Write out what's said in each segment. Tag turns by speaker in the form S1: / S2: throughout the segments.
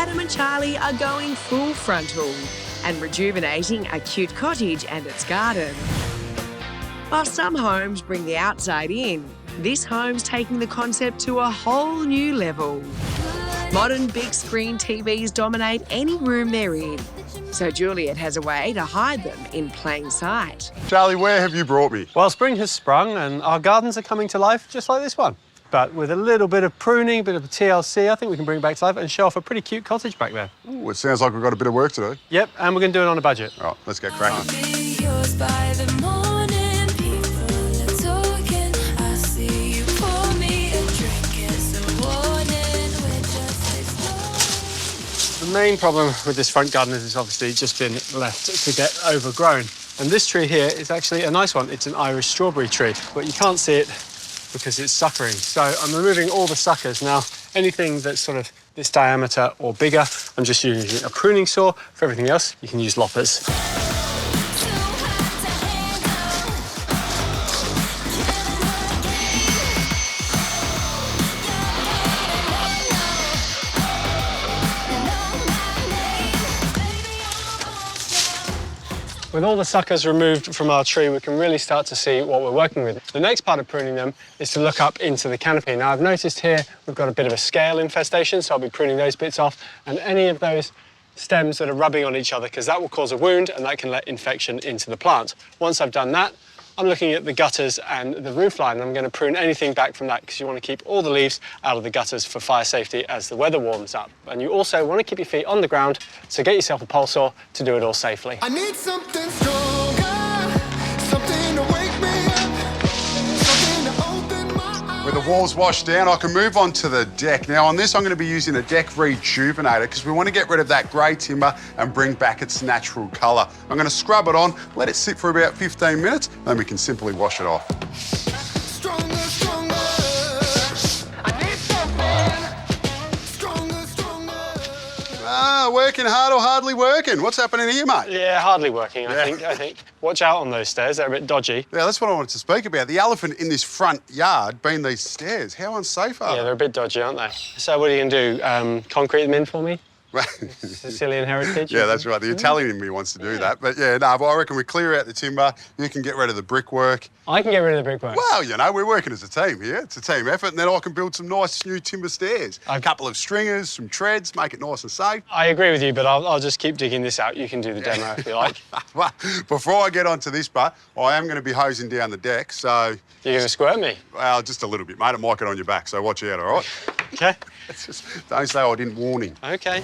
S1: Adam and Charlie are going full frontal and rejuvenating a cute cottage and its garden. While some homes bring the outside in, this home's taking the concept to a whole new level. Modern big screen TVs dominate any room they're in, so Juliet has a way to hide them in plain sight.
S2: Charlie, where have you brought me?
S3: Well, spring has sprung and our gardens are coming to life just like this one. But with a little bit of pruning, a bit of TLC, I think we can bring it back to life and show off a pretty cute cottage back there.
S2: Ooh, it sounds like we've got a bit of work to do.
S3: Yep, and we're going to do it on a budget.
S2: All right, let's get cracking.
S3: The main problem with this front garden is it's obviously just been left to get overgrown. And this tree here is actually a nice one. It's an Irish strawberry tree, but you can't see it because it's suckering. So I'm removing all the suckers. Now, anything that's sort of this diameter or bigger, I'm just using a pruning saw. For everything else, you can use loppers. With all the suckers removed from our tree, we can really start to see what we're working with. The next part of pruning them is to look up into the canopy. Now, I've noticed here we've got a bit of a scale infestation, so I'll be pruning those bits off, and any of those stems that are rubbing on each other, because that will cause a wound and that can let infection into the plant. Once I've done that, I'm looking at the gutters and the roof line. I'm going to prune anything back from that because you want to keep all the leaves out of the gutters for fire safety as the weather warms up. And you also want to keep your feet on the ground, so get yourself a pole saw to do it all safely.
S4: I need something stronger, something to wake me up, something to open my eyes.
S2: With the walls washed down, I can move on to the deck. Now, on this, I'm going to be using a deck rejuvenator because we want to get rid of that grey timber and bring back its natural colour. I'm going to scrub it on, let it sit for about 15 minutes, then we can simply wash it off.
S4: Stronger, stronger. I need something stronger, stronger.
S2: Ah, working hard or hardly working? What's happening here, mate?
S3: Yeah, hardly working, I think. Watch out on those stairs, they're a bit dodgy.
S2: Yeah, that's what I wanted to speak about. The elephant in this front yard being these stairs. How unsafe are
S3: Yeah,
S2: they?
S3: they're a bit dodgy, aren't they? So what are you going to do? Concrete them in for me? Sicilian heritage?
S2: Yeah, that's right. The Italian in me wants to do that. But yeah, no, but I reckon we clear out the timber. You can get rid of the brickwork.
S3: I can get rid of the brickwork.
S2: Well, you know, we're working as a team here. It's a team effort, and then I can build some nice new timber stairs. A couple of stringers, some treads, make it nice and safe.
S3: I agree with you, but I'll just keep digging this out. You can do the demo if you like.
S2: Well, before I get onto this part, I am going to be hosing down the deck, so...
S3: You're going to squirt me?
S2: Well, just a little bit, mate. It might get on your back, so watch out, all right?
S3: OK.
S2: Don't say I didn't warn him.
S3: OK.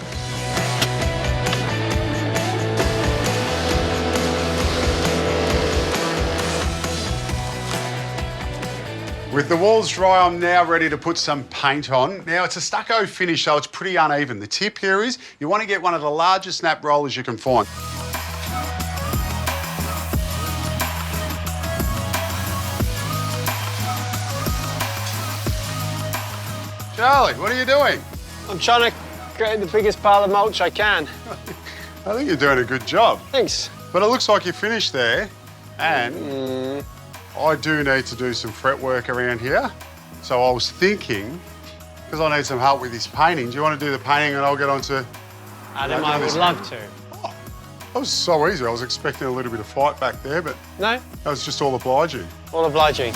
S2: With the walls dry, I'm now ready to put some paint on. Now, it's a stucco finish, so it's pretty uneven. The tip here is you want to get one of the largest snap rollers you can find. Charlie, what are you doing?
S3: I'm trying to create the biggest pile of mulch I can.
S2: I think you're doing a good job.
S3: Thanks.
S2: But it looks like you're finished there, and I do need to do some fretwork around here. So I was thinking, because I need some help with this painting, do you want to do the painting and I'll get on to...
S3: Adam, I would love to.
S2: Oh, that was so easy. I was expecting a little bit of fight back there, but
S3: No?
S2: that was just all obliging.
S3: All obliging.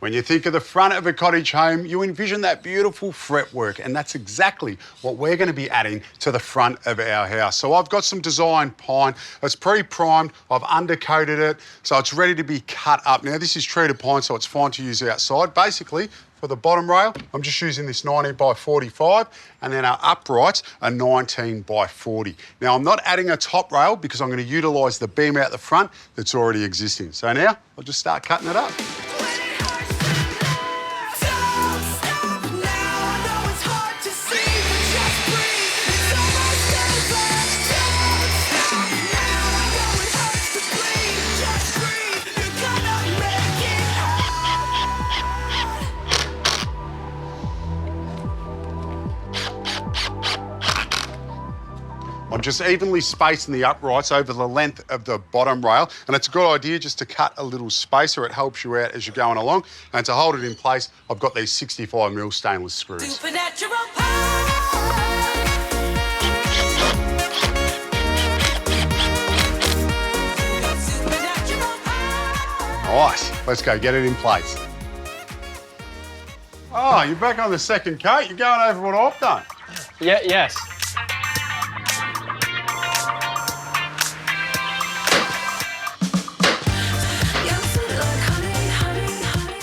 S2: When you think of the front of a cottage home, you envision that beautiful fretwork, and that's exactly what we're going to be adding to the front of our house. So I've got some designed pine. It's pre-primed. I've undercoated it, so it's ready to be cut up. Now, this is treated pine, so it's fine to use outside. Basically, for the bottom rail, I'm just using this 90 by 45, and then our uprights are 19 by 40. Now, I'm not adding a top rail because I'm going to utilise the beam out the front that's already existing. So now, I'll just start cutting it up. I'm just evenly spacing the uprights over the length of the bottom rail, and it's a good idea just to cut a little spacer. It helps you out as you're going along. And to hold it in place, I've got these 65mm stainless screws. Nice. Let's go get it in place. Oh, you're back on the second coat. You're going over what I've done.
S3: Yeah, yes.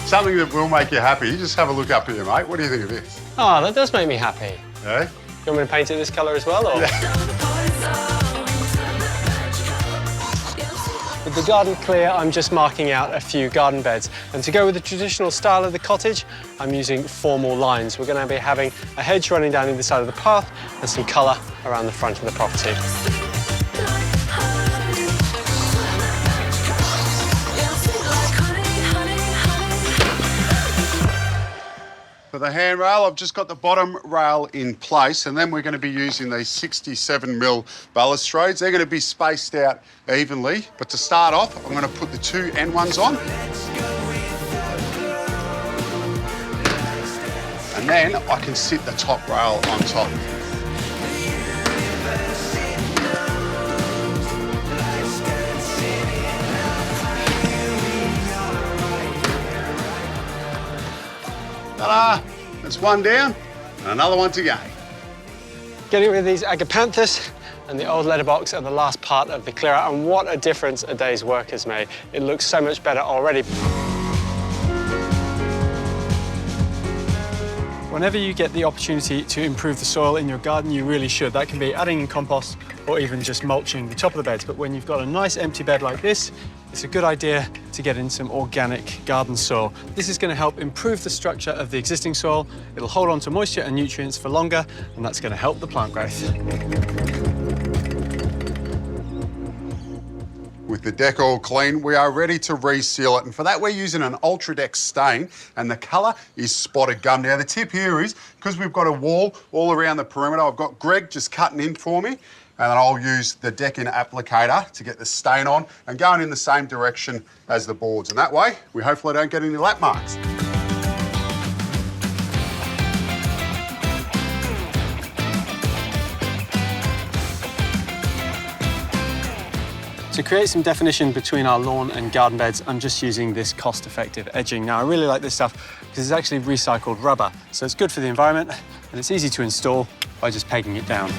S2: Something that will make you happy. Just have a look up here, mate. What do you think of this?
S3: Oh, that does make me happy.
S2: Yeah?
S3: You want me to paint it this colour as well, or?
S2: Yeah.
S3: With the garden clear, I'm just marking out a few garden beds. And to go with the traditional style of the cottage, I'm using formal lines. We're going to be having a hedge running down either side of the path and some colour around the front of the property.
S2: For the handrail, I've just got the bottom rail in place, and then we're going to be using these 67mm balustrades. They're going to be spaced out evenly, but to start off, I'm going to put the two end ones on. And then I can sit the top rail on top. Ta-da! That's one down and another one to go.
S3: Getting rid of these agapanthus and the old letterbox are the last part of the clear out, and what a difference a day's work has made. It looks so much better already. Whenever you get the opportunity to improve the soil in your garden, you really should. That can be adding in compost or even just mulching the top of the beds. But when you've got a nice empty bed like this, it's a good idea to get in some organic garden soil. This is going to help improve the structure of the existing soil. It'll hold on to moisture and nutrients for longer, and that's going to help the plant growth.
S2: With the deck all clean, we are ready to reseal it. And for that, we're using an Ultra Deck stain, and the colour is spotted gum. Now, the tip here is, because we've got a wall all around the perimeter, I've got Greg just cutting in for me, and then I'll use the decking applicator to get the stain on and going in the same direction as the boards. And that way, we hopefully don't get any lap marks.
S3: To create some definition between our lawn and garden beds, I'm just using this cost-effective edging. Now, I really like this stuff because it's actually recycled rubber, so it's good for the environment and it's easy to install by just pegging it down.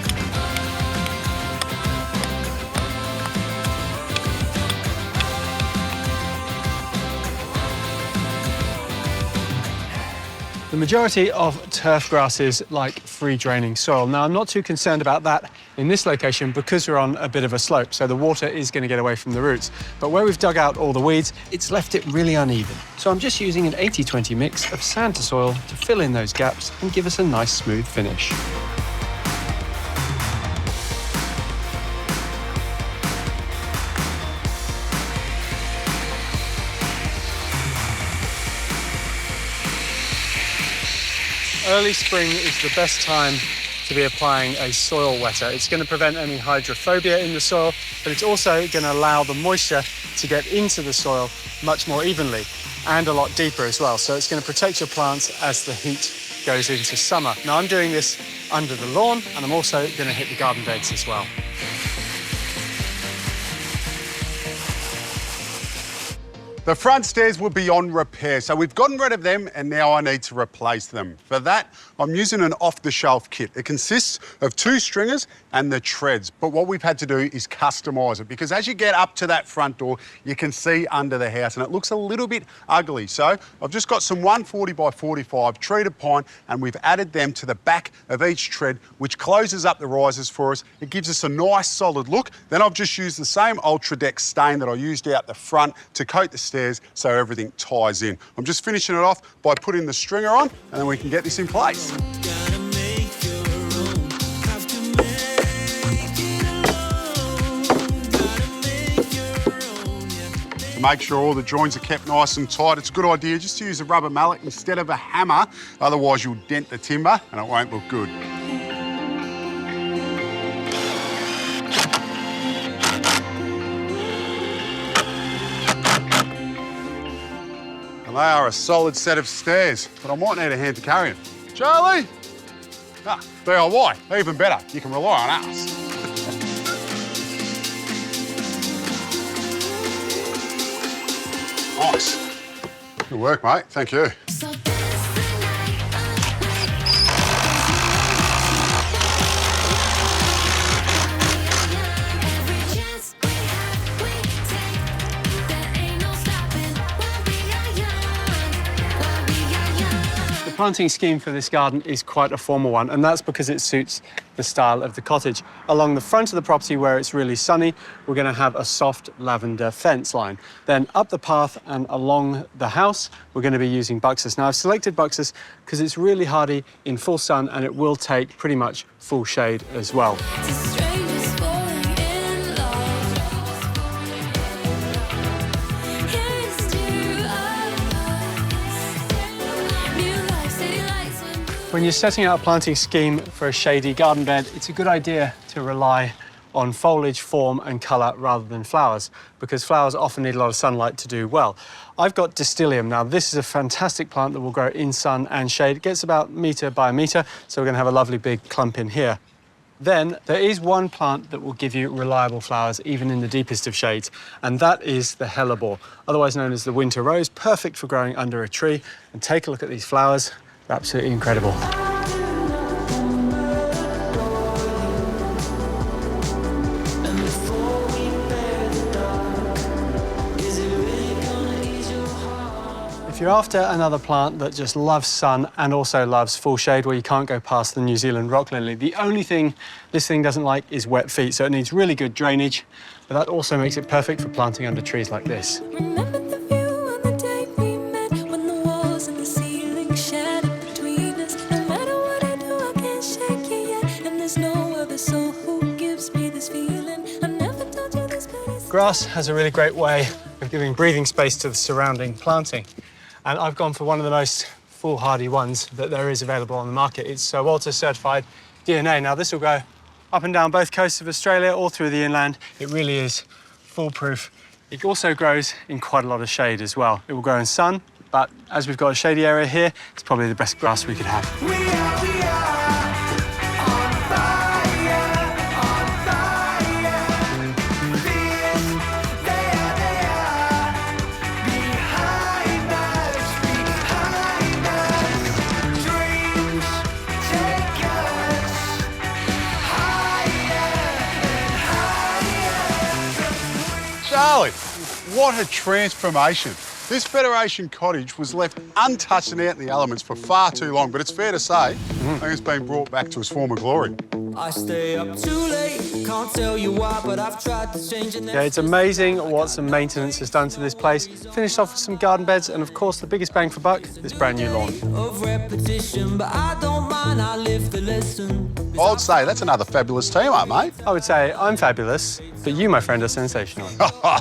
S3: The majority of turf grasses like free draining soil. Now, I'm not too concerned about that in this location because we're on a bit of a slope, so the water is going to get away from the roots. But where we've dug out all the weeds, it's left it really uneven. So I'm just using an 80-20 mix of sand to soil to fill in those gaps and give us a nice smooth finish. Early spring is the best time to be applying a soil wetter. It's going to prevent any hydrophobia in the soil, but it's also going to allow the moisture to get into the soil much more evenly and a lot deeper as well. So it's going to protect your plants as the heat goes into summer. Now, I'm doing this under the lawn, and I'm also going to hit the garden beds as well.
S2: The front stairs were beyond repair, so we've gotten rid of them and now I need to replace them. For that, I'm using an off-the-shelf kit. It consists of 2 stringers and the treads, but what we've had to do is customise it because as you get up to that front door, you can see under the house and it looks a little bit ugly. So I've just got some 140 by 45 treated pine and we've added them to the back of each tread, which closes up the risers for us. It gives us a nice solid look. Then I've just used the same Ultra Deck stain that I used out the front to coat the stairs so everything ties in. I'm just finishing it off by putting the stringer on and then we can get this in place. To make sure all the joints are kept nice and tight, it's a good idea just to use a rubber mallet instead of a hammer, otherwise you'll dent the timber and it won't look good. And they are a solid set of stairs, but I might need a hand to carry them. Charlie? Ah, DIY, even better. You can rely on us. Nice. Good work, mate. Thank you.
S3: The planting scheme for this garden is quite a formal one, and that's because it suits the style of the cottage. Along the front of the property where it's really sunny, we're going to have a soft lavender fence line. Then up the path and along the house, we're going to be using buxus. Now, I've selected buxus because it's really hardy in full sun and it will take pretty much full shade as well. When you're setting out a planting scheme for a shady garden bed, it's a good idea to rely on foliage, form and colour rather than flowers, because flowers often need a lot of sunlight to do well. I've got Distilium. Now, this is a fantastic plant that will grow in sun and shade. It gets about metre by a metre, so we're going to have a lovely big clump in here. Then there is one plant that will give you reliable flowers even in the deepest of shades, and that is the hellebore, otherwise known as the winter rose, perfect for growing under a tree. And take a look at these flowers. They're absolutely incredible. If you're after another plant that just loves sun and also loves full shade, well, you can't go past the New Zealand rock lily. The only thing this thing doesn't like is wet feet, so it needs really good drainage, but that also makes it perfect for planting under trees like this.
S5: Remember the view on the day we met, when the walls and the ceiling shattered between us. No matter what I do, I can't shake you yet, and there's no other soul who gives me this feeling. I never told you this, but it's...
S3: Grass has a really great way of giving breathing space to the surrounding planting. And I've gone for one of the most foolhardy ones that there is available on the market. It's Sir Walter certified DNA. Now, this will go up and down both coasts of Australia, all through the inland. It really is foolproof. It also grows in quite a lot of shade as well. It will grow in sun, but as we've got a shady area here, it's probably the best grass we could have.
S4: We are on fire, on fire. This, they are behind us, behind us. Dreams take us higher and higher.
S2: Charlie, what a transformation. This Federation cottage was left untouched and out in the elements for far too long, but it's fair to say, I think it's been brought back to its former glory.
S6: I stay up too late, can't tell you why, but I've tried to change it.
S3: Yeah, it's amazing what some maintenance has done to this place. Finished off with some garden beds and, of course, the biggest bang for buck, this brand new lawn.
S6: Of repetition, but I don't mind, I live the lesson.
S2: I'd say that's another fabulous team up, mate.
S3: I would say I'm fabulous, but you, my friend, are sensational.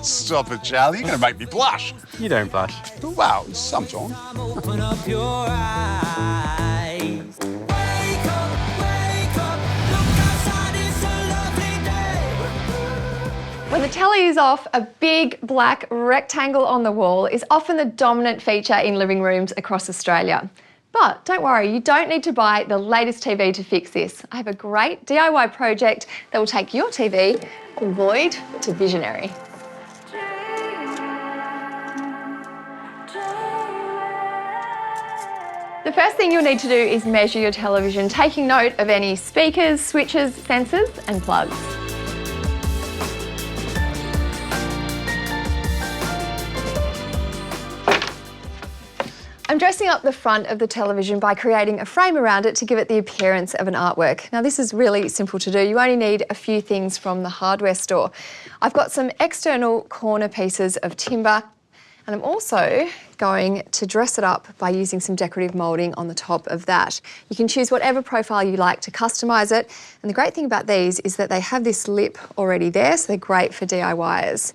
S2: Stop it, Charlie. You're going to make me blush.
S3: You don't blush.
S2: Wow, sometimes.
S6: Open up your eyes. Wake up, look outside, it's a lovely day.
S7: When the telly is off, a big black rectangle on the wall is often the dominant feature in living rooms across Australia. But don't worry, you don't need to buy the latest TV to fix this. I have a great DIY project that will take your TV from void to visionary. The first thing you'll need to do is measure your television, taking note of any speakers, switches, sensors and plugs. I'm dressing up the front of the television by creating a frame around it to give it the appearance of an artwork. Now, this is really simple to do. You only need a few things from the hardware store. I've got some external corner pieces of timber, and I'm also going to dress it up by using some decorative moulding on the top of that. You can choose whatever profile you like to customise it. And the great thing about these is that they have this lip already there, so they're great for DIYers.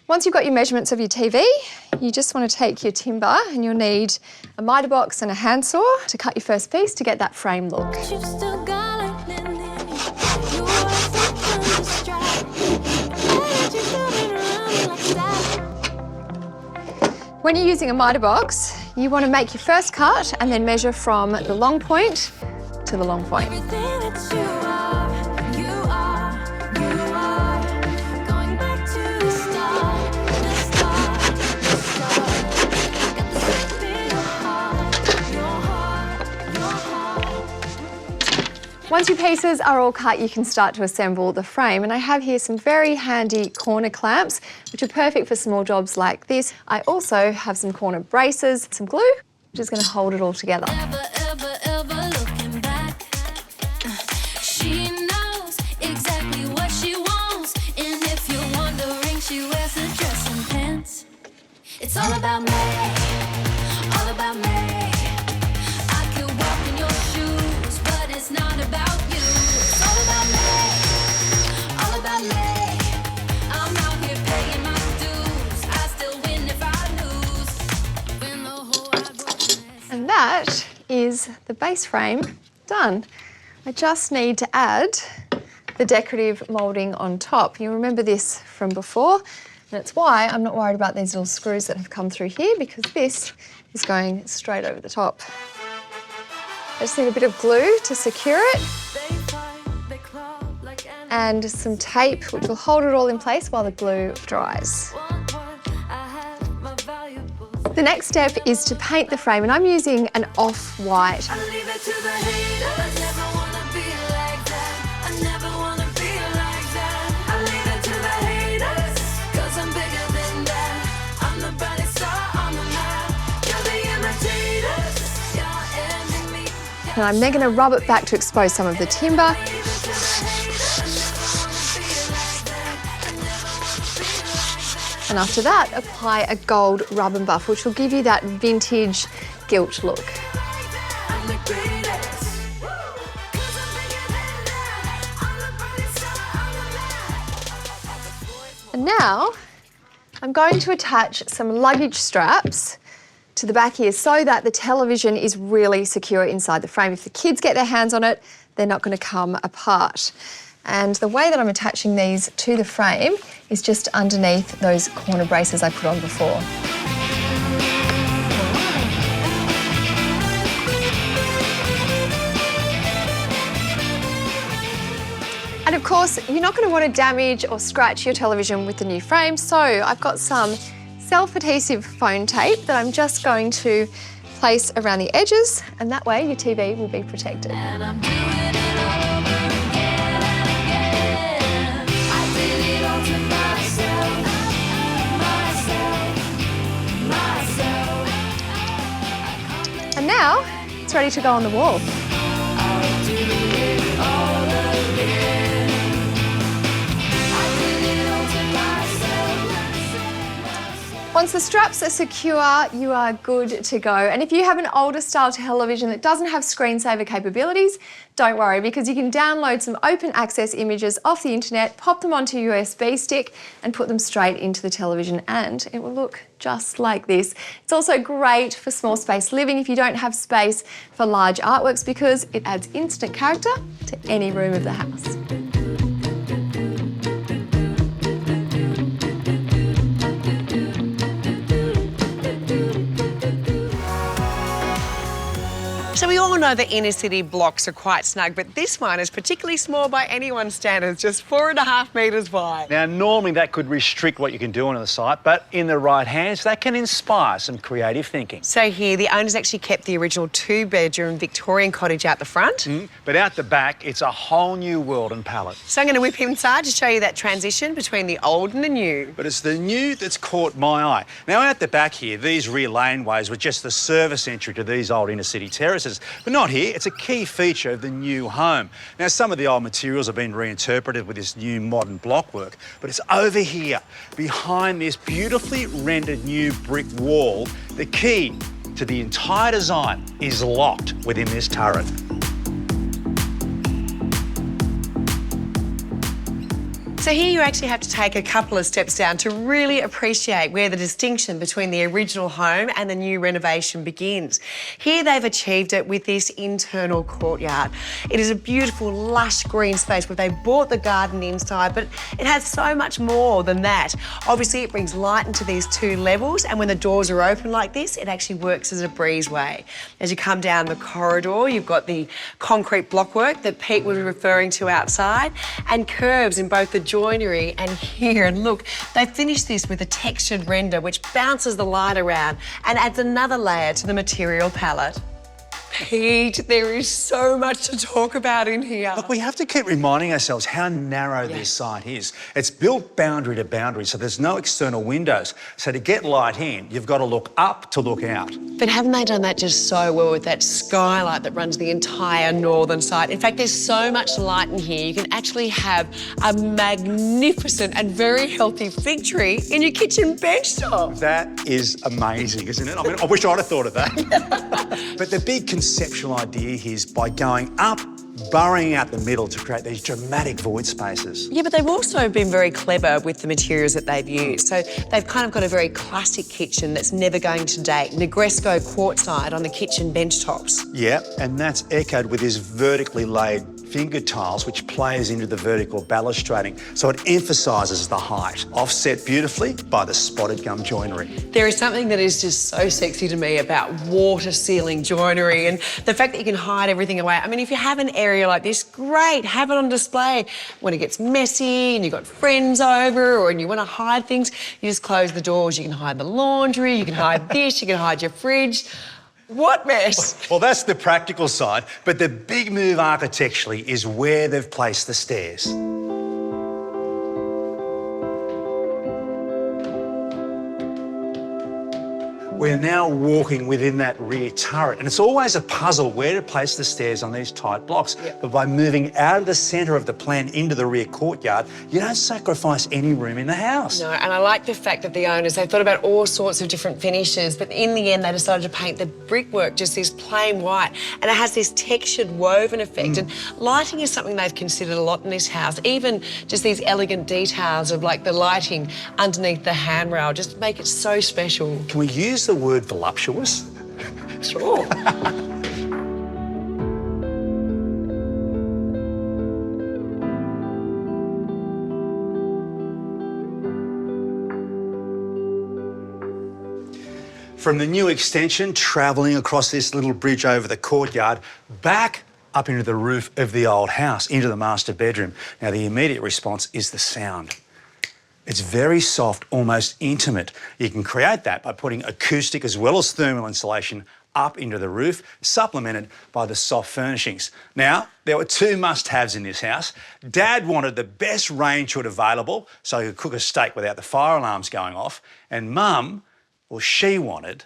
S7: Once you've got your measurements of your TV, you just want to take your timber and you'll need a miter box and a handsaw to cut your first piece to get that frame look.
S5: You still got lightning in you. You are something to strike. Why did you put it around me like that?
S7: When you're using a miter box, you want to make your first cut and then measure from the long point to the long point.
S5: Everything that you are, you are, you are. Going back to the start, the start, the start. Got the strength in your heart, your heart, your heart.
S7: Once your pieces are all cut, you can start to assemble the frame. And I have here some very handy corner clamps, which are perfect for small jobs like this. I also have some corner braces, some glue, which is going to hold it all together.
S5: Ever looking back. She knows exactly what she wants. And if you're wondering, she wears a dress and pants. It's all about me, all about me. I could walk in your shoes, but it's not about you. It's all about me, all about me. I'm out here paying my dues. I still win if I lose. Win the whole wide world.
S7: And that is the base frame done. I just need to add the decorative moulding on top. You remember this from before, and it's why I'm not worried about these little screws that have come through here, because this is going straight over the top. I just need a bit of glue to secure it,
S5: They fight, they claw like
S7: and some tape which will hold it all in place while the glue dries.
S5: I had my valuables.
S7: The next step is to paint the frame, and I'm using an off-white.
S5: I leave it to the haters. I never wanna be like that. I never wanna be like that. I leave it to the haters, 'cause I'm bigger than that. I'm the brightest star on the map. You're the imitators. You're enemy.
S7: And I'm then going to rub it back to expose some of the timber. And after that, apply a gold rub and buff, which will give you that vintage gilt look.
S5: I'm the greatest. 'Cause I'm bigger than that. I'm the brightest star on the map.
S7: And now, I'm going to attach some luggage straps to the back here so that the television is really secure inside the frame. If the kids get their hands on it, they're not going to come apart. And the way that I'm attaching these to the frame is just underneath those corner braces I put on before. And of course, you're not going to want to damage or scratch your television with the new frame, so I've got some self-adhesive foam tape that I'm just going to place around the edges, and that way your TV will be protected.
S5: And I'm doing it over again and again. I did it all to myself, myself.
S7: And now it's ready to go on the wall.
S5: I'll do it all again. I did it all to myself.
S7: Once the straps are secure, you are good to go. And if you have an older style television that doesn't have screensaver capabilities, don't worry, because you can download some open access images off the internet, pop them onto a USB stick and put them straight into the television, and it will look just like this. It's also great for small space living if you don't have space for large artworks, because it adds instant character to any room of the house.
S1: So we all know the inner city blocks are quite snug, but this one is particularly small by anyone's standards, just 4.5 metres wide.
S8: Now, normally that could restrict what you can do on the site, but in the right hands, that can inspire some creative thinking.
S1: So here, the owners actually kept the original 2-bedroom Victorian cottage out the front.
S8: But out the back, it's a whole new world and palette.
S1: So I'm going to whip inside to show you that transition between the old and the new.
S8: But it's the new that's caught my eye. Now, out the back here, these rear laneways were just the service entry to these old inner city terraces. But not here, it's a key feature of the new home. Now, some of the old materials have been reinterpreted with this new modern blockwork, but it's over here, behind this beautifully rendered new brick wall. The key to the entire design is locked within this turret.
S1: So here you actually have to take a couple of steps down to really appreciate where the distinction between the original home and the new renovation begins. Here they've achieved it with this internal courtyard. It is a beautiful, lush green space where they bought the garden inside, but it has so much more than that. Obviously, it brings light into these two levels, and when the doors are open like this, it actually works as a breezeway. As you come down the corridor, you've got the concrete blockwork that Pete was referring to outside, and curves in both the joinery and here. And look, they finished this with a textured render which bounces the light around and adds another layer to the material palette. Pete, there is so much to talk about in here.
S8: Look, we have to keep reminding ourselves how narrow this site is. It's built boundary to boundary, so there's no external windows. So to get light in, you've got to look up to look out.
S1: But haven't they done that just so well with that skylight that runs the entire northern side? In fact, there's so much light in here, you can actually have a magnificent and very healthy fig tree in your kitchen bench top.
S8: That is amazing, isn't it? I mean, I wish I'd have thought of that. But the big conceptual idea here is by going up, burrowing out the middle to create these dramatic void spaces.
S1: Yeah, but they've also been very clever with the materials that they've used. So they've kind of got a very classic kitchen that's never going to date. Negresco quartzite on the kitchen bench tops.
S8: Yeah, and that's echoed with this vertically laid finger tiles, which plays into the vertical balustrading, so it emphasises the height, offset beautifully by the spotted gum joinery.
S1: There is something that is just so sexy to me about water ceiling joinery and the fact that you can hide everything away. I mean, if you have an area like this, great, have it on display. When it gets messy and you've got friends over or you want to hide things, you just close the doors. You can hide the laundry, you can hide this, you can hide your fridge. What mess?
S8: Well, that's the practical side, but the big move architecturally is where they've placed the stairs. We're now walking within that rear turret, and it's always a puzzle where to place the stairs on these tight blocks.
S1: Yep.
S8: But by moving out of the centre of the plan into the rear courtyard, you don't sacrifice any room in the house.
S1: No, and I like the fact that the owners, they thought about all sorts of different finishes, but in the end they decided to paint the brickwork just this plain white, and it has this textured woven effect. And lighting is something they've considered a lot in this house. Even just these elegant details of like the lighting underneath the handrail just make it so special.
S8: Can we use the word voluptuous?
S1: Sure.
S8: From the new extension, travelling across this little bridge over the courtyard, back up into the roof of the old house, into the master bedroom. Now, the immediate response is the sound. It's very soft, almost intimate. You can create that by putting acoustic as well as thermal insulation up into the roof, supplemented by the soft furnishings. Now, there were two must-haves in this house. Dad wanted the best range hood available so he could cook a steak without the fire alarms going off. And Mum, well, she wanted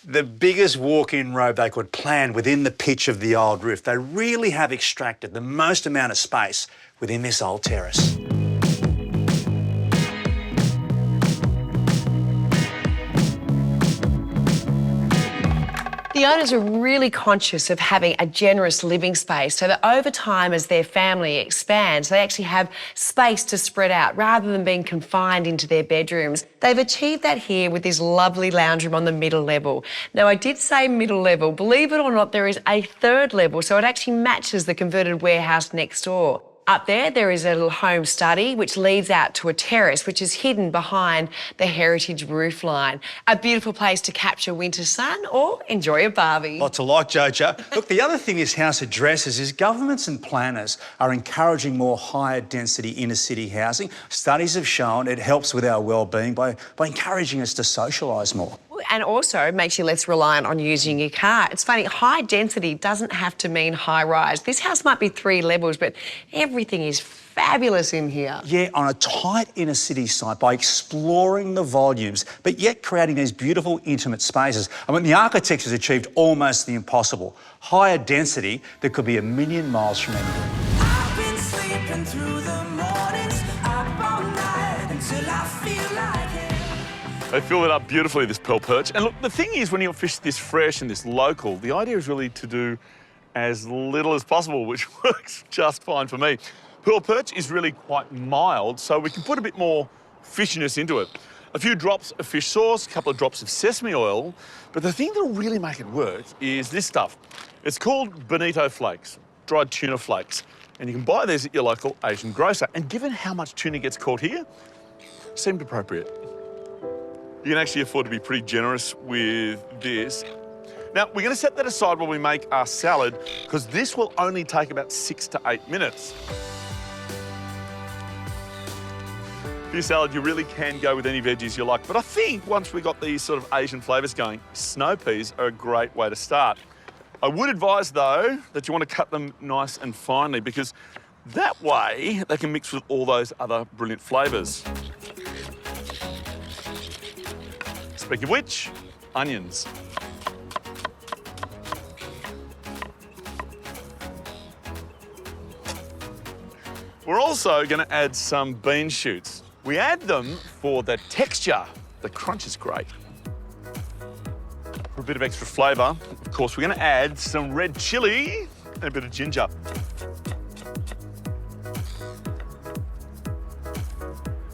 S8: the biggest walk-in robe they could plan within the pitch of the old roof. They really have extracted the most amount of space within this old terrace.
S1: The owners are really conscious of having a generous living space so that over time as their family expands, they actually have space to spread out rather than being confined into their bedrooms. They've achieved that here with this lovely lounge room on the middle level. Now, I did say middle level. Believe it or not, there is a third level, so it actually matches the converted warehouse next door. Up there is a little home study which leads out to a terrace which is hidden behind the heritage roof line. A beautiful place to capture winter sun or enjoy a barbie.
S8: Lots to like, Jojo. Look, the other thing this house addresses is governments and planners are encouraging more higher density inner city housing. Studies have shown it helps with our well-being by encouraging us to socialise more.
S1: And also makes you less reliant on using your car. It's funny, high density doesn't have to mean high rise. This house might be 3 levels, but everything is fabulous in here.
S8: Yeah, on a tight inner city site, by exploring the volumes, but yet creating these beautiful, intimate spaces. I mean, the architects has achieved almost the impossible. Higher density that could be 1 million miles from anywhere.
S6: I've been sleeping through the mornings, up all night until I feel like it.
S9: They fill it up beautifully, this pearl perch. And look, the thing is, when you fish this fresh and this local, the idea is really to do as little as possible, which works just fine for me. Pearl perch is really quite mild, so we can put a bit more fishiness into it. A few drops of fish sauce, a couple of drops of sesame oil, but the thing that'll really make it work is this stuff. It's called bonito flakes, dried tuna flakes, and you can buy these at your local Asian grocer. And given how much tuna gets caught here, seemed appropriate. You can actually afford to be pretty generous with this. Now, we're going to set that aside while we make our salad, because this will only take about 6 to 8 minutes. For your salad, you really can go with any veggies you like, but I think once we got these sort of Asian flavours going, snow peas are a great way to start. I would advise, though, that you want to cut them nice and finely, because that way they can mix with all those other brilliant flavours. Speaking of which, onions. We're also going to add some bean shoots. We add them for the texture. The crunch is great. For a bit of extra flavour, of course, we're going to add some red chilli and a bit of ginger.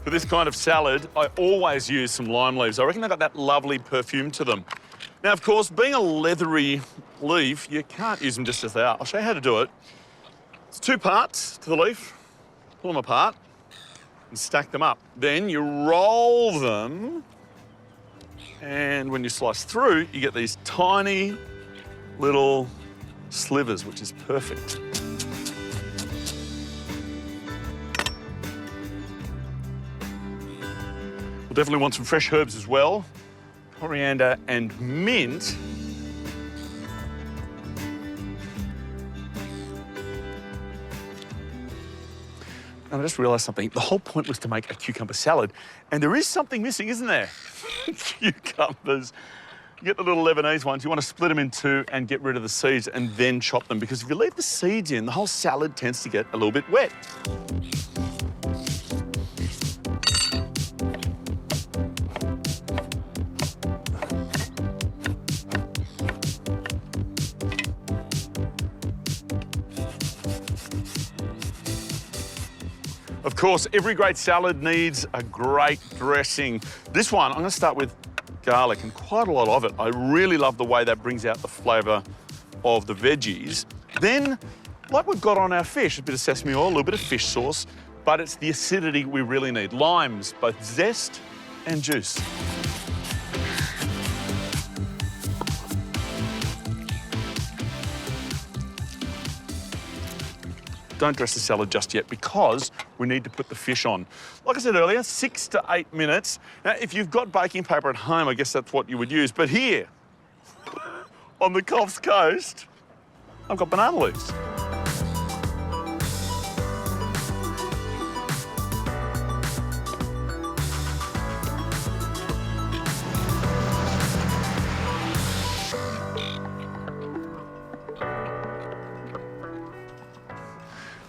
S9: For this kind of salad, I always use some lime leaves. I reckon they've got that lovely perfume to them. Now, of course, being a leathery leaf, you can't use them just as they are. I'll show you how to do it. It's 2 parts to the leaf. Pull them apart and stack them up. Then you roll them, and when you slice through, you get these tiny little slivers, which is perfect. We'll definitely want some fresh herbs as well. Coriander and mint. And I just realised something. The whole point was to make a cucumber salad, and there is something missing, isn't there? Cucumbers. You get the little Lebanese ones. You want to split them in 2 and get rid of the seeds and then chop them, because if you leave the seeds in, the whole salad tends to get a little bit wet. Of course, every great salad needs a great dressing. This one, I'm going to start with garlic, and quite a lot of it. I really love the way that brings out the flavour of the veggies. Then, like we've got on our fish, a bit of sesame oil, a little bit of fish sauce, but it's the acidity we really need. Limes, both zest and juice. Don't dress the salad just yet, because we need to put the fish on. Like I said earlier, 6 to 8 minutes. Now, if you've got baking paper at home, I guess that's what you would use. But here, on the Coffs Coast, I've got banana leaves.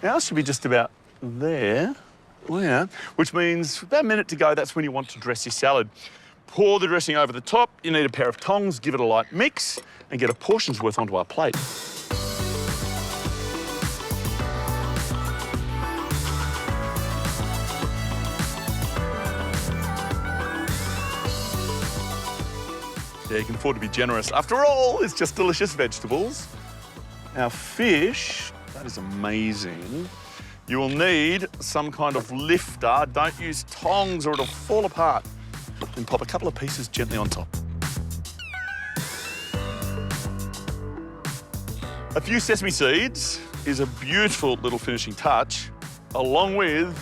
S9: Now, it should be just about there, which means about a minute to go, that's when you want to dress your salad. Pour the dressing over the top. You need a pair of tongs, give it a light mix, and get a portion's worth onto our plate. Yeah, you can afford to be generous. After all, it's just delicious vegetables. Our fish, that is amazing. You will need some kind of lifter. Don't use tongs or it'll fall apart. And pop a couple of pieces gently on top. A few sesame seeds is a beautiful little finishing touch, along with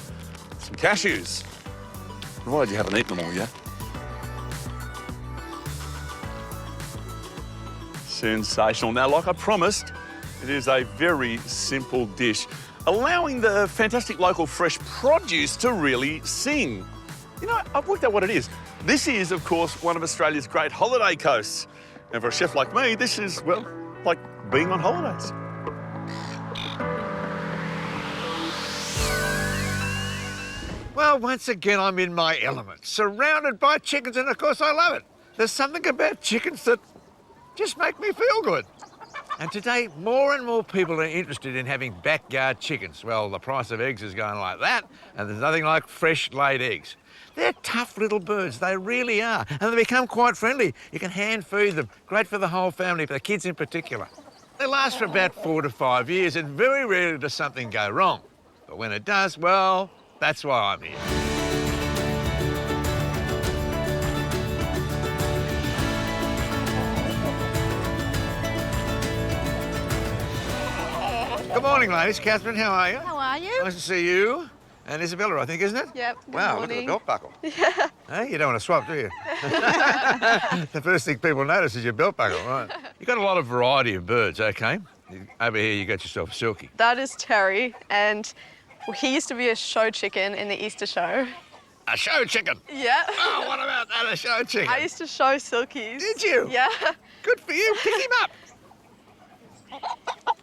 S9: some cashews. Provided you haven't eaten them all yet. Sensational. Now, like I promised, it is a very simple dish, allowing the fantastic local fresh produce to really sing. You know, I've worked out what it is. This is, of course, one of Australia's great holiday coasts. And for a chef like me, this is, well, like being on holidays.
S10: Well, once again, I'm in my element, surrounded by chickens, and of course I love it. There's something about chickens that just make me feel good. And today, more and more people are interested in having backyard chickens. Well, the price of eggs is going like that, and there's nothing like fresh laid eggs. They're tough little birds, they really are. And they become quite friendly. You can hand feed them. Great for the whole family, for the kids in particular. They last for about 4 to 5 years, and very rarely does something go wrong. But when it does, well, that's why I'm here. Good morning, ladies. Catherine, how are you?
S11: How are you?
S10: Nice to see you. And Isabella, I think, isn't it?
S11: Yep. Good
S10: wow,
S11: morning.
S10: look at the belt buckle.
S11: Yeah.
S10: Hey, you don't want to swap, do you? The first thing people notice is your belt buckle, right? You've got a lot of variety of birds, OK? Over here, you got yourself a silky.
S11: That is Terry, and he used to be a show chicken in the Easter show.
S10: A show chicken?
S11: Yeah.
S10: Oh, what about that, a show chicken?
S11: I used to show silkies.
S10: Did you?
S11: Yeah.
S10: Good for you. Pick him up.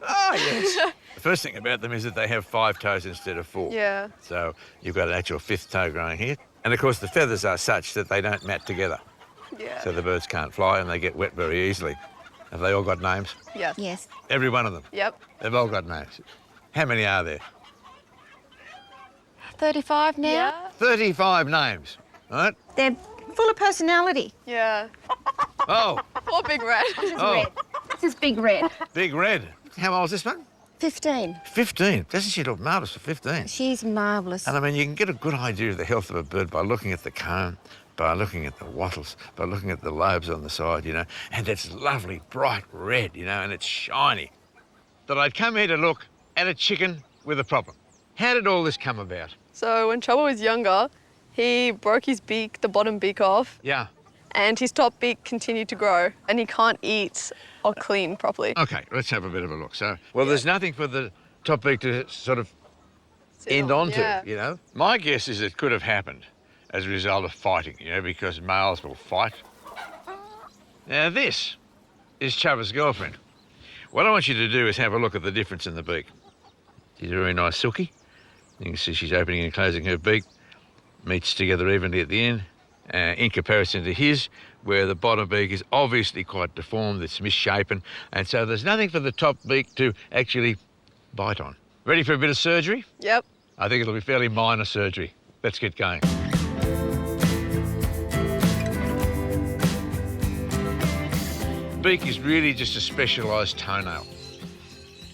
S10: Oh, yes. The first thing about them is that they have 5 toes instead of 4.
S11: Yeah.
S10: So you've got an actual 5th toe growing here. And, of course, the feathers are such that they don't mat together.
S11: Yeah.
S10: So the birds can't fly and they get wet very easily. Have they all got names?
S11: Yes.
S12: Yes.
S10: Every one of them?
S11: Yep.
S10: They've all got names. How many are there?
S12: 35 now.
S11: Yeah.
S10: 35 names, right?
S12: They're full of personality.
S11: Yeah.
S10: Oh.
S11: Poor Big Red.
S10: Oh.
S12: This is Big Red.
S10: Big Red. How old is this one?
S12: 15.
S10: 15. Doesn't she look marvellous for 15?
S12: She's marvellous.
S10: And I mean, you can get a good idea of the health of a bird by looking at the comb, by looking at the wattles, by looking at the lobes on the side, you know, and it's lovely, bright red, you know, and it's shiny. That I'd come here to look at a chicken with a problem. How did all this come about?
S11: So when Trouble was younger, he broke his beak, the bottom beak off,
S10: Yeah.
S11: and his top beak continued to grow, and he can't eat or clean properly.
S10: OK, let's have a bit of a look. So, well, there's nothing for the top beak to sort of
S11: Sit
S10: end
S11: on,
S10: onto,
S11: yeah.
S10: you know. My guess is it could have happened as a result of fighting, you know, because males will fight. Now, this is Chubba's girlfriend. What I want you to do is have a look at the difference in the beak. She's a very nice silky. You can see she's opening and closing her beak, meets together evenly at the end, in comparison to his, where the bottom beak is obviously quite deformed, it's misshapen, and so there's nothing for the top beak to actually bite on. Ready for a bit of surgery?
S11: Yep.
S10: I think it'll be fairly minor surgery. Let's get going. Beak is really just a specialised toenail.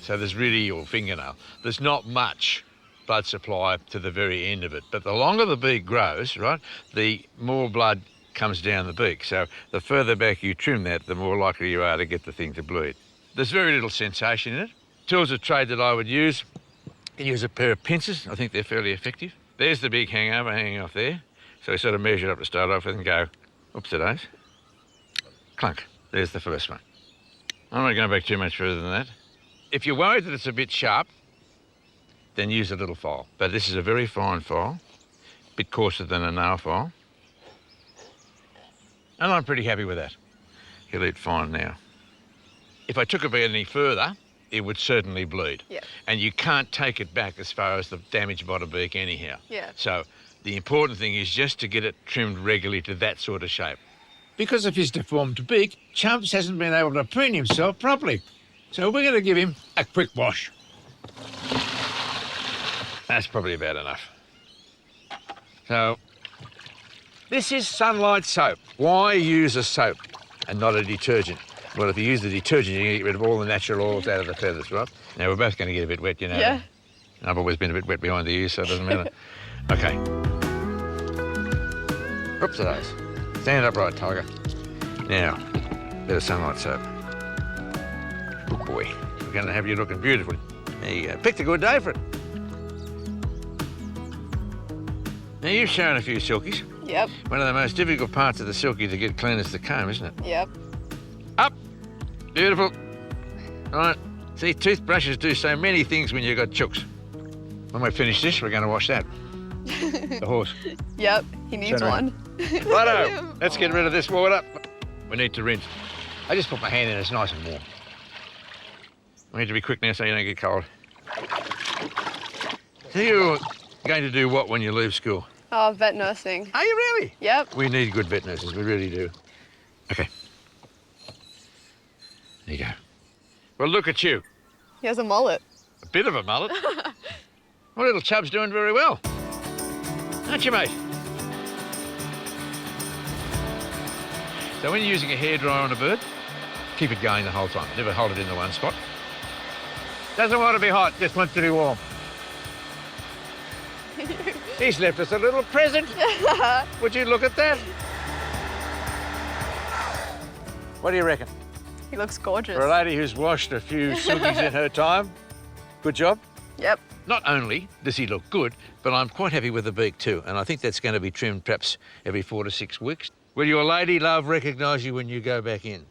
S10: So there's really your fingernail. There's not much blood supply to the very end of it. But the longer the beak grows, right, the more blood comes down the beak. So the further back you trim that, the more likely you are to get the thing to bleed. There's very little sensation in it. Tools of trade that I would use, you use a pair of pincers. I think they're fairly effective. There's the big hangover hanging off there. So we sort of measure it up to start off with and go, oops-a-days. Clunk. There's the first one. I'm not going back too much further than that. If you're worried that it's a bit sharp, then use a little file. But this is a very fine file, a bit coarser than a nail file. And I'm pretty happy with that. He'll eat fine now. If I took it any further, it would certainly bleed.
S11: Yeah.
S10: And you can't take it back as far as the damaged bottom beak anyhow.
S11: Yeah.
S10: So the important thing is just to get it trimmed regularly to that sort of shape.
S13: Because of his deformed beak, Chumps hasn't been able to preen himself properly. So we're going to give him a quick wash.
S10: That's probably about enough. So, this is Sunlight soap. Why use a soap and not a detergent? Well, if you use the detergent, you can get rid of all the natural oils out of the feathers, right? Now, we're both going to get a bit wet, you know.
S11: Yeah.
S10: I've always been a bit wet behind the ears, so it doesn't matter. OK. Oops-a-days. Stand upright, Tiger. Now, bit of Sunlight soap. Good boy. We're going to have you looking beautiful. There you go. Picked a good day for it. Now, you've shown a few silkies.
S11: Yep.
S10: One of the most difficult parts of the silky to get clean is the comb, isn't it?
S11: Yep.
S10: Up. Beautiful. Right. See, toothbrushes do so many things when you've got chooks. When we finish this, we're going to wash that. The horse.
S11: Yep. He needs one.
S10: Righto. Let's get rid of this water. We need to rinse. I just put my hand in, it's nice and warm. We need to be quick now so you don't get cold. So you're going to do what when you leave school?
S11: Oh, vet nursing.
S10: Are you really?
S11: Yep.
S10: We need good vet nurses, we really do. OK. There you go. Well, look at you.
S11: He has a mullet.
S10: A bit of a mullet. Well, little chub's doing very well. Aren't you, mate? So when you're using a hairdryer on a bird, keep it going the whole time. Never hold it in the one spot. Doesn't want to be hot, just wants to be warm. He's left us a little present. Would you look at that? What do you reckon?
S11: He looks gorgeous.
S10: For a lady who's washed a few silkies in her time, good job.
S11: Yep.
S10: Not only does he look good, but I'm quite happy with the beak too, and I think that's going to be trimmed perhaps every 4 to 6 weeks. Will your lady love recognise you when you go back in?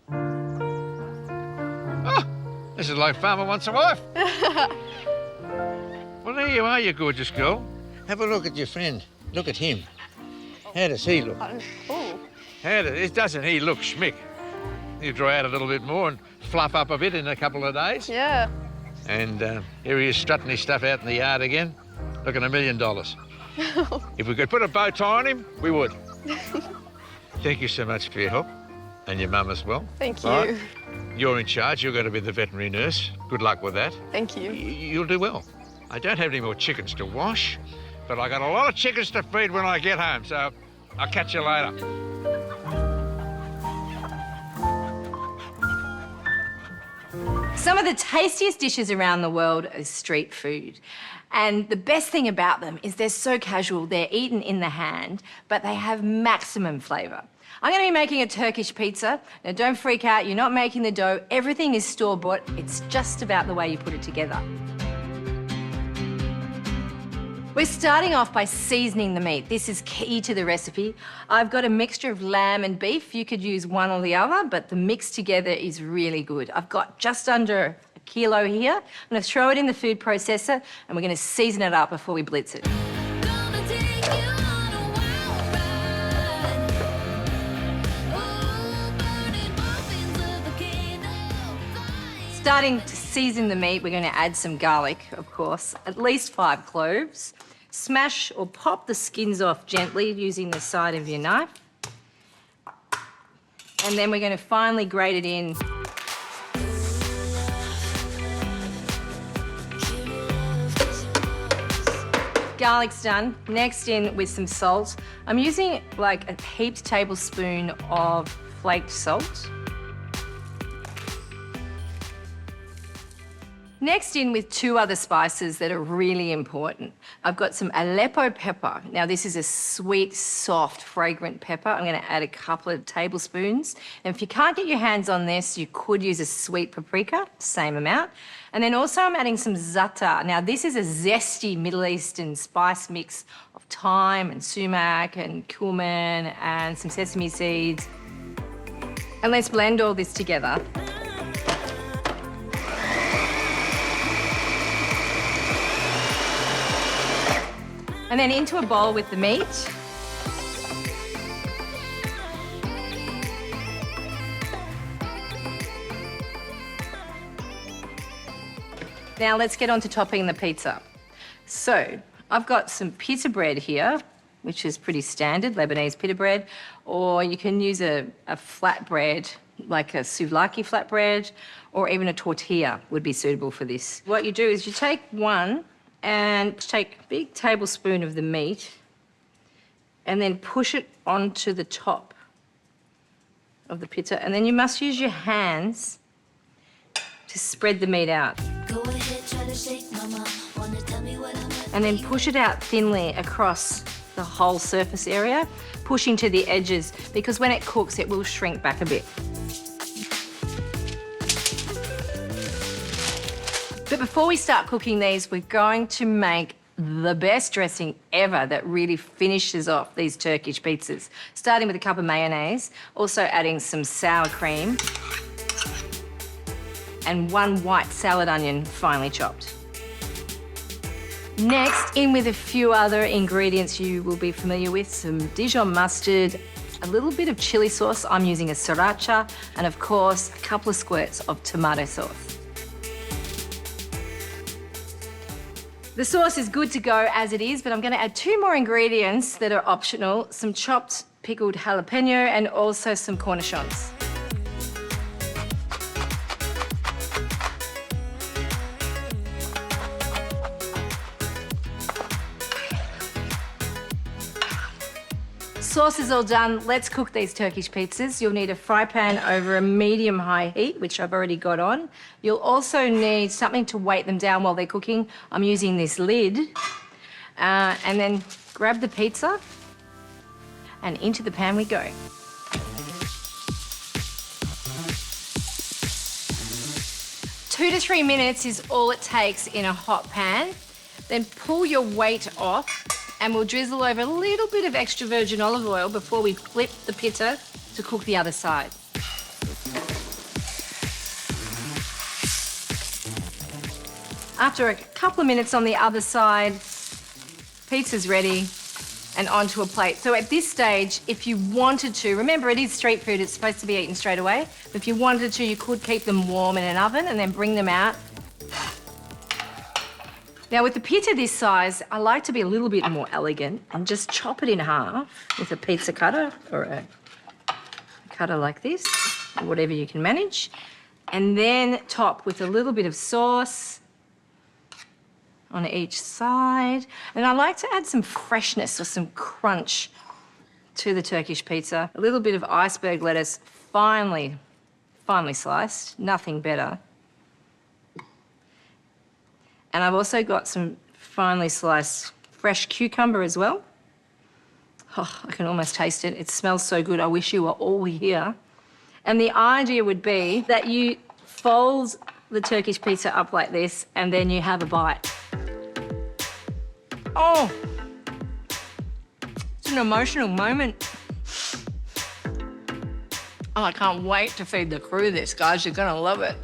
S10: Oh, this is like Farmer Wants a Wife. Well, there you are, you gorgeous girl. Have a look at your friend. Look at him. How does he look?
S11: Oh.
S10: Doesn't he look schmick? You dry out a little bit more and fluff up a bit in a couple of days.
S11: Yeah.
S10: And here he is strutting his stuff out in the yard again, looking $1 million. If we could put a bow tie on him, we would. Thank you so much for your help, and your mum as well.
S11: Thank you.
S10: Right. You're in charge. You're going to be the veterinary nurse. Good luck with that.
S11: Thank you.
S10: You'll do well. I don't have any more chickens to wash, but I got a lot of chickens to feed when I get home, so I'll catch you later.
S14: Some of the tastiest dishes around the world are street food. And the best thing about them is they're so casual, they're eaten in the hand, but they have maximum flavour. I'm going to be making a Turkish pizza. Now, don't freak out, you're not making the dough. Everything is store-bought. It's just about the way you put it together. We're starting off by seasoning the meat. This is key to the recipe. I've got a mixture of lamb and beef. You could use one or the other, but the mix together is really good. I've got just under a kilo here. I'm going to throw it in the food processor and we're going to season it up before we blitz it. Starting to season the meat, we're going to add some garlic, of course, at least 5 cloves. Smash or pop the skins off gently using the side of your knife. And then we're going to finely grate it in. Garlic's done. Next in with some salt. I'm using like a heaped tablespoon of flaked salt. Next in with 2 other spices that are really important. I've got some Aleppo pepper. Now this is a sweet, soft, fragrant pepper. I'm gonna add a couple of tablespoons. And if you can't get your hands on this, you could use a sweet paprika, same amount. And then also I'm adding some za'atar. Now this is a zesty Middle Eastern spice mix of thyme and sumac and cumin and some sesame seeds. And let's blend all this together. And then into a bowl with the meat. Now let's get on to topping the pizza. So I've got some pita bread here, which is pretty standard, Lebanese pita bread, or you can use a flat bread, like a souvlaki flatbread, or even a tortilla would be suitable for this. What you do is you take one and take a big tablespoon of the meat and then push it onto the top of the pita, and then you must use your hands to spread the meat out.
S5: Go ahead, try to shake, mama. Wanna tell me what I'm
S14: And then push it out thinly across the whole surface area, pushing to the edges, because when it cooks, it will shrink back a bit. But before we start cooking these, we're going to make the best dressing ever that really finishes off these Turkish pizzas. Starting with a cup of mayonnaise, also adding some sour cream, and 1 white salad onion finely chopped. Next, in with a few other ingredients you will be familiar with, some Dijon mustard, a little bit of chili sauce, I'm using a sriracha, and of course, a couple of squirts of tomato sauce. The sauce is good to go as it is, but I'm going to add 2 more ingredients that are optional, some chopped pickled jalapeno and also some cornichons. sauce is all done. Let's cook these Turkish pizzas. You'll need a fry pan over a medium-high heat, which I've already got on. You'll also need something to weight them down while they're cooking. I'm using this lid. And then grab the pizza and into the pan we go. Two to 3 minutes is all it takes in a hot pan. Then pull your weight off and we'll drizzle over a little bit of extra virgin olive oil before we flip the pizza to cook the other side. After a couple of minutes on the other side, pizza's ready and onto a plate. So at this stage, if you wanted to, remember it is street food, it's supposed to be eaten straight away. If you wanted to, you could keep them warm in an oven and then bring them out. Now with a pizza this size, I like to be a little bit more elegant and just chop it in half with a pizza cutter or a cutter like this, or whatever you can manage. And then top with a little bit of sauce on each side. And I like to add some freshness or some crunch to the Turkish pizza. A little bit of iceberg lettuce, finely sliced, nothing better. And I've also got some finely sliced fresh cucumber as well. Oh, I can almost taste it. It smells so good. I wish you were all here. And the idea would be that you fold the Turkish pizza up like this and then you have a bite. Oh, it's an emotional moment. Oh, I can't wait to feed the crew this, guys. You're gonna love it.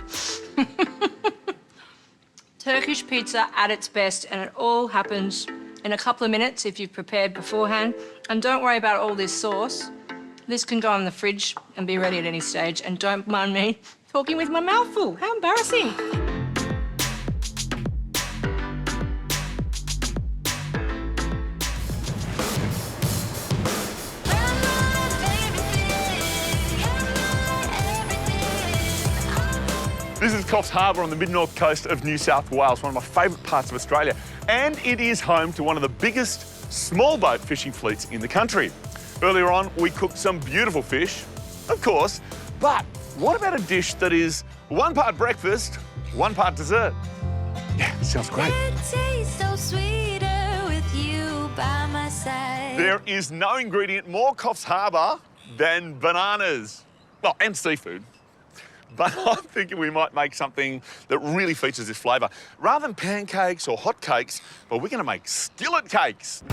S14: Turkish pizza at its best, and it all happens in a couple of minutes if you've prepared beforehand. And don't worry about all this sauce. This can go in the fridge and be ready at any stage. And don't mind me talking with my mouth full. How embarrassing.
S9: This is Coffs Harbour on the mid-north coast of New South Wales, one of my favourite parts of Australia. And it is home to one of the biggest small boat fishing fleets in the country. Earlier on, we cooked some beautiful fish, of course, but what about a dish that is one part breakfast, one part dessert? Yeah, sounds great.
S5: It tastes so sweeter with you by my side.
S9: There is no ingredient more Coffs Harbour than bananas. Well, and seafood. But I'm thinking we might make something that really features this flavour. Rather than pancakes or hot cakes, well, we're going to make skillet cakes.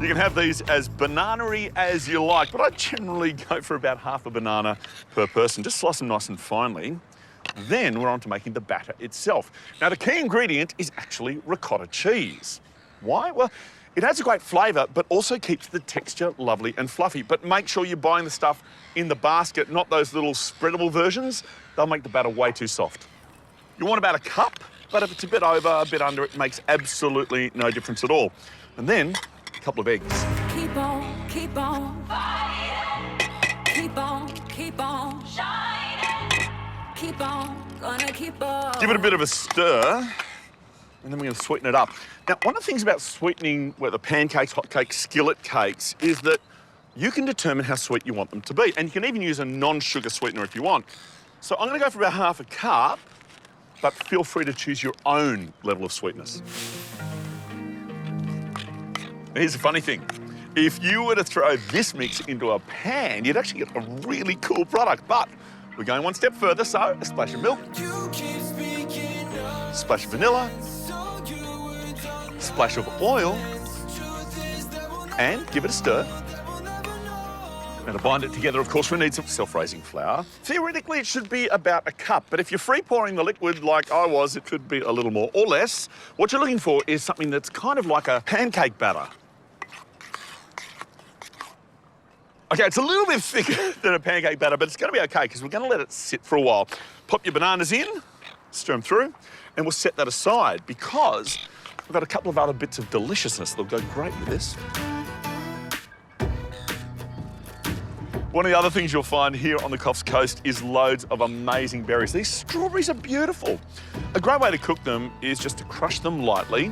S9: You can have these as banana-y as you like, but I generally go for about half a banana per person. Just slice them nice and finely. Then we're on to making the batter itself. Now, the key ingredient is actually ricotta cheese. Why? Well, it adds a great flavour, but also keeps the texture lovely and fluffy. But make sure you're buying the stuff in the basket, not those little spreadable versions. They'll make the batter way too soft. You want about a cup, but if it's a bit over, a bit under, it makes absolutely no difference at all. And then a couple of eggs.
S5: Keep on, keep on. Keep on, keep on. Shining. Keep on, gonna keep on.
S9: Give it a bit of a stir, and then we're going to sweeten it up. Now, one of the things about sweetening, whether pancakes, hot cakes, skillet cakes, is that you can determine how sweet you want them to be. And you can even use a non-sugar sweetener if you want. So I'm going to go for about half a cup, but feel free to choose your own level of sweetness. Here's the funny thing. If you were to throw this mix into a pan, you'd actually get a really cool product. But we're going one step further, so a splash of milk, splash of vanilla, splash of oil, and give it a stir. Now, to bind it together, of course, we need some self-raising flour. Theoretically, it should be about a cup, but if you're free-pouring the liquid like I was, it could be a little more or less. What you're looking for is something that's kind of like a pancake batter. Okay, it's a little bit thicker than a pancake batter, but it's going to be okay because we're going to let it sit for a while. Pop your bananas in, stir them through, and we'll set that aside because we've got a couple of other bits of deliciousness that'll go great with this. One of the other things you'll find here on the Coffs Coast is loads of amazing berries. These strawberries are beautiful. A great way to cook them is just to crush them lightly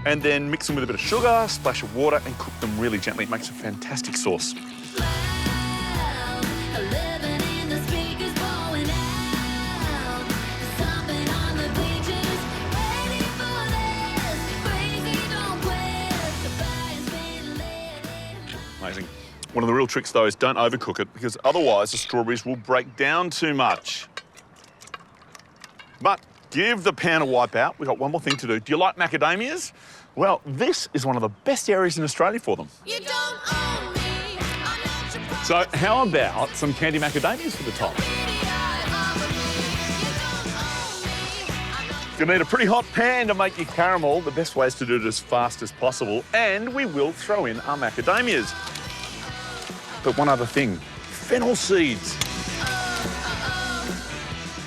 S9: and then mix them with a bit of sugar, splash of water, and cook them really gently. It makes a fantastic sauce. Amazing. One of the real tricks, though, is don't overcook it, because otherwise the strawberries will break down too much. But give the pan a wipe out. We've got one more thing to do. Do you like macadamias? Well, this is one of the best areas in Australia for them.
S5: You don't own me.
S9: So how about some candy macadamias for the top? You'll need a pretty hot pan to make your caramel. The best way is to do it as fast as possible. And we will throw in our macadamias. But one other thing, fennel seeds.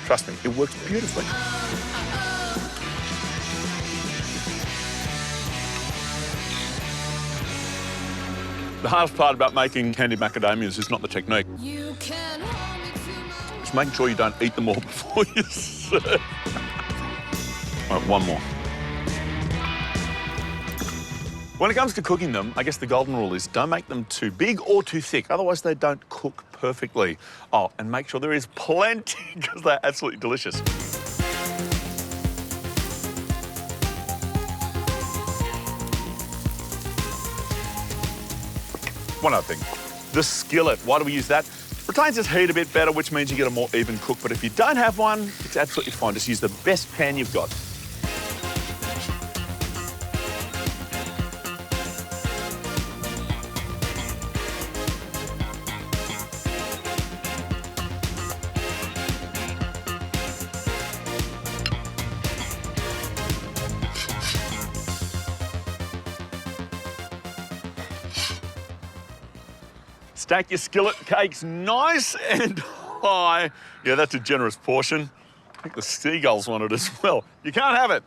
S9: Trust me, it works beautifully. The hardest part about making candied macadamias is not the technique. Just making sure you don't eat them all before you serve. All right, one more. When it comes to cooking them, I guess the golden rule is don't make them too big or too thick, otherwise they don't cook perfectly. Oh, and make sure there is plenty, because they're absolutely delicious. One other thing, the skillet. Why do we use that? Retains its heat a bit better, which means you get a more even cook. But if you don't have one, it's absolutely fine. Just use the best pan you've got. Stack your skillet cakes nice and high. Yeah, that's a generous portion. I think the seagulls want it as well. You can't have it.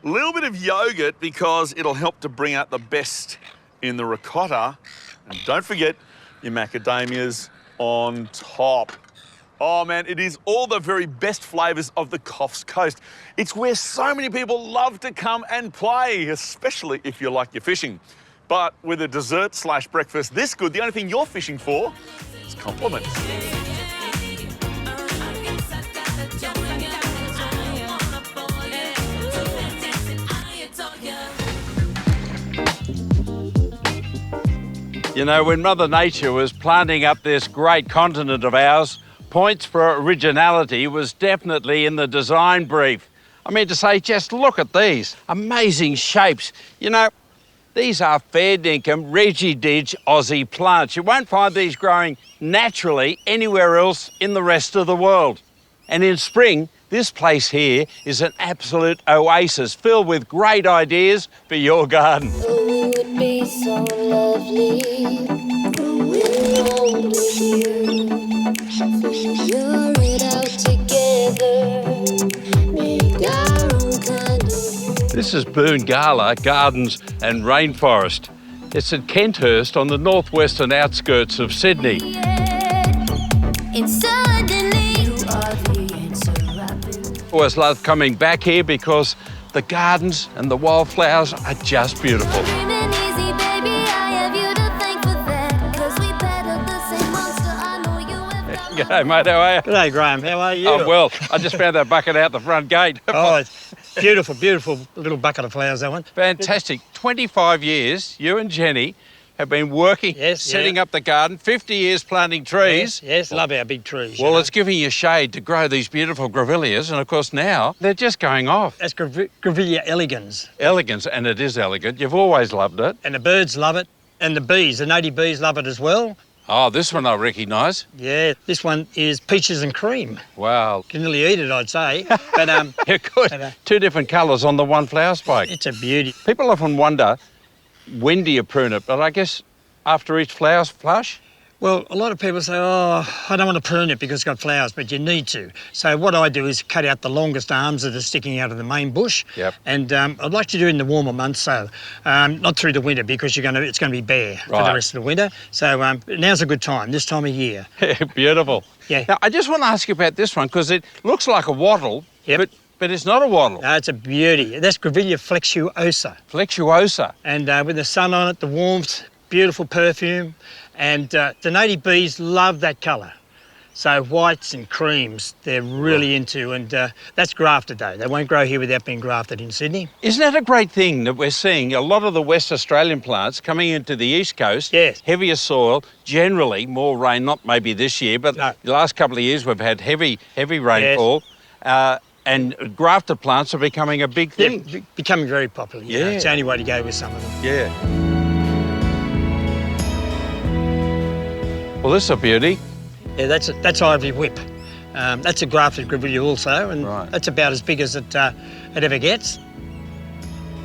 S9: A little bit of yogurt because it'll help to bring out the best in the ricotta. And don't forget your macadamias on top. Oh man, it is all the very best flavours of the Coffs Coast. It's where so many people love to come and play, especially if you like your fishing. But with a dessert/breakfast this good, the only thing you're fishing for is compliments.
S10: You know, when Mother Nature was planting up this great continent of ours, points for originality was definitely in the design brief. I mean to say, just look at these amazing shapes. You know, these are fair dinkum, regi-dig Aussie plants. You won't find these growing naturally anywhere else in the rest of the world. And in spring, this place here is an absolute oasis filled with great ideas for your garden.
S5: Oh, it would be so lovely growing old with you. Figure it out together, make our own kind of.
S10: This is Boongala Gardens and Rainforest. It's at Kenthurst on the northwestern outskirts of Sydney. I always love coming back here because the gardens and the wildflowers are just beautiful. G'day, mate, how are you?
S15: G'day, Graham, how are you?
S10: I'm well. I just found that bucket out the front gate.
S15: Oh, it's beautiful, beautiful little bucket of flowers, that one.
S10: Fantastic. 25 years, you and Jenny have been working, setting up the garden, 50 years planting trees.
S15: Yes, love our big trees.
S10: Well, it's giving you shade to grow these beautiful grevilleas, and of course now they're just going off.
S15: That's Grevillea elegans.
S10: Elegans, and it is elegant. You've always loved it.
S15: And the birds love it, and the bees, the native bees love it as well.
S10: Oh, this one I recognise.
S15: Yeah, this one is peaches and cream.
S10: Wow.
S15: You can nearly eat it, I'd say. But
S10: you're good. Two different colours on the one flower spike.
S15: It's a beauty.
S10: People often wonder, when do you prune it? But I guess after each flower flush?
S15: Well, a lot of people say, oh, I don't want to prune it because it's got flowers, but you need to. So what I do is cut out the longest arms that are sticking out of the main bush.
S10: Yep.
S15: And I'd like to do it in the warmer months, so not through the winter because it's going to be bare for the rest of the winter. So now's a good time, this time of year.
S10: Beautiful.
S15: Yeah.
S10: Now, I just want to ask you about this one because it looks like a wattle, but
S16: But it's not a wattle.
S15: No, it's a beauty. That's Grevillea flexuosa.
S16: Flexuosa.
S15: And with the sun on it, the warmth, beautiful perfume. And the native bees love that colour. So whites and creams, they're really into, and that's grafted though. They won't grow here without being grafted in Sydney.
S16: Isn't that a great thing that we're seeing a lot of the West Australian plants coming into the East Coast?
S15: Yes.
S16: Heavier soil, generally more rain, not maybe this year, but the last couple of years we've had heavy rainfall. Yes. And grafted plants are becoming a big thing.
S15: Yeah, becoming very popular. Yeah. It's the only way to go with some of them.
S16: Yeah. Well, this is a beauty.
S15: Yeah, that's Ivory Whip. That's a grafted Grevillea also, and that's about as big as it ever gets.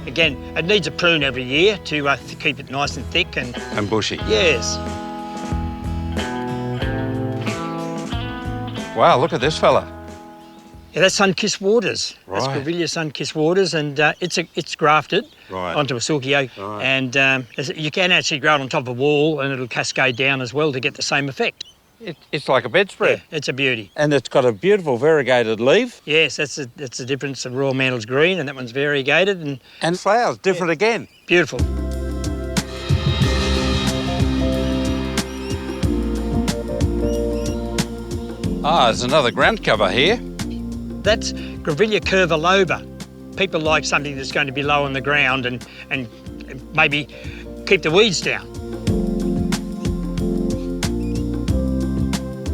S15: Again, it needs a prune every year to keep it nice and thick and
S16: bushy.
S15: Yes.
S16: Wow, look at this fella.
S15: Yeah, that's sun-kissed waters.
S16: Right.
S15: That's Grevillea sun-kissed waters, and it's grafted onto a silky oak, and you can actually grow it on top of a wall, and it'll cascade down as well to get the same effect.
S16: It's like a bedspread.
S15: Yeah, it's a beauty.
S16: And it's got a beautiful variegated leaf.
S15: Yes, that's the difference. The Royal Mantle's green, and that one's variegated,
S16: and flowers different again.
S15: Beautiful.
S16: Ah, there's another ground cover here.
S15: That's Grevillea curva loba. People like something that's going to be low on the ground and maybe keep the weeds down.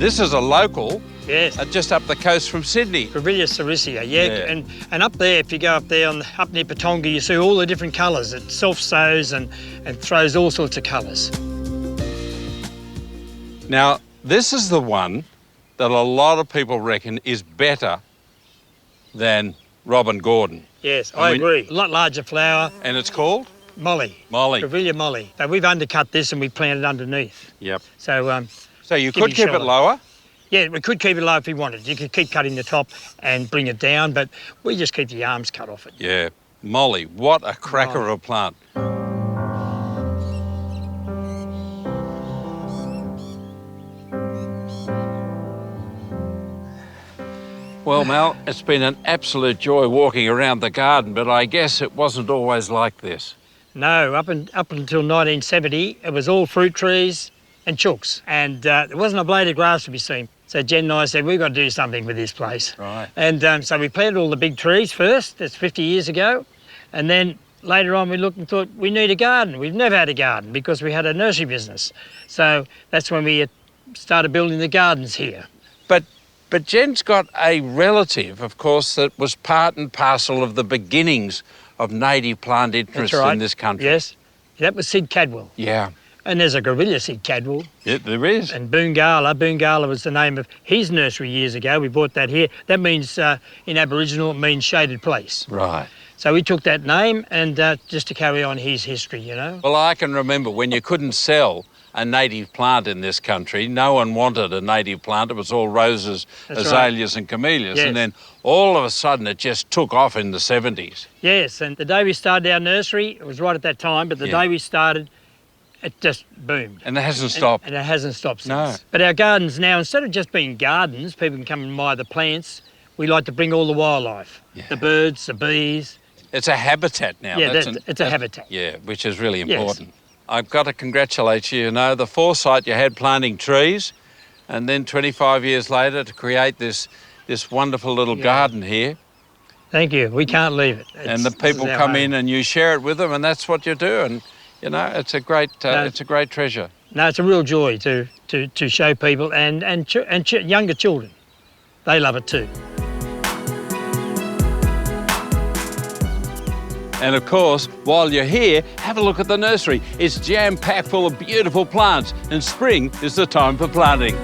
S16: This is a local.
S15: Yes.
S16: Just up the coast from Sydney.
S15: Grevillea sericea, yeah. And up there, if you go up there, up near Patonga, you see all the different colours. It self-sows and throws all sorts of colours.
S16: Now, this is the one that a lot of people reckon is better than Robin Gordon.
S15: Yes, I agree. A lot larger flower.
S16: And it's called?
S15: Molly.
S16: Molly.
S15: Grevillea molly. So we've undercut this and we planted underneath.
S16: Yep.
S15: So
S16: you could keep it lower?
S15: Yeah, we could keep it low if we wanted. You could keep cutting the top and bring it down, but we just keep the arms cut off it.
S16: Yeah. Molly, what a cracker of a plant. Well, Mel, it's been an absolute joy walking around the garden, but I guess it wasn't always like this.
S15: No, up until 1970, it was all fruit trees and chooks, and there wasn't a blade of grass to be seen. So Jen and I said, we've got to do something with this place.
S16: Right.
S15: And so we planted all the big trees first, that's 50 years ago, and then later on we looked and thought, we need a garden. We've never had a garden because we had a nursery business. So that's when we started building the gardens here.
S16: But Jen's got a relative, of course, that was part and parcel of the beginnings of native plant interest in this country.
S15: Yes, that was Sid Cadwell.
S16: Yeah.
S15: And there's a Grevillea Sid Cadwell.
S16: Yeah, there is.
S15: And Boongala was the name of his nursery years ago. We bought that here. That means, in Aboriginal, it means shaded place.
S16: Right.
S15: So we took that name and just to carry on his history, you know.
S16: Well, I can remember when you couldn't sell a native plant in this country. No one wanted a native plant. It was all roses, azaleas and camellias.
S15: Yes.
S16: And then all of a sudden it just took off in the 70s.
S15: Yes, and the day we started our nursery, it was right at that time, but the day we started, it just boomed.
S16: And it hasn't stopped.
S15: And it hasn't stopped since.
S16: No.
S15: But our gardens now, instead of just being gardens, people can come and admire the plants, we like to bring all the wildlife. Yeah. The birds, the bees.
S16: It's a habitat now.
S15: Yeah, it's a habitat.
S16: Yeah, which is really important. Yes. I've got to congratulate you, the foresight you had planting trees and then 25 years later to create this wonderful little garden here.
S15: Thank you. We can't leave it.
S16: And the people come in and you share it with them and that's what you do. And, it's a great treasure.
S15: No, it's a real joy to show people and younger children. They love it too.
S16: And of course, while you're here, have a look at the nursery. It's jam-packed full of beautiful plants, and spring is the time for planting.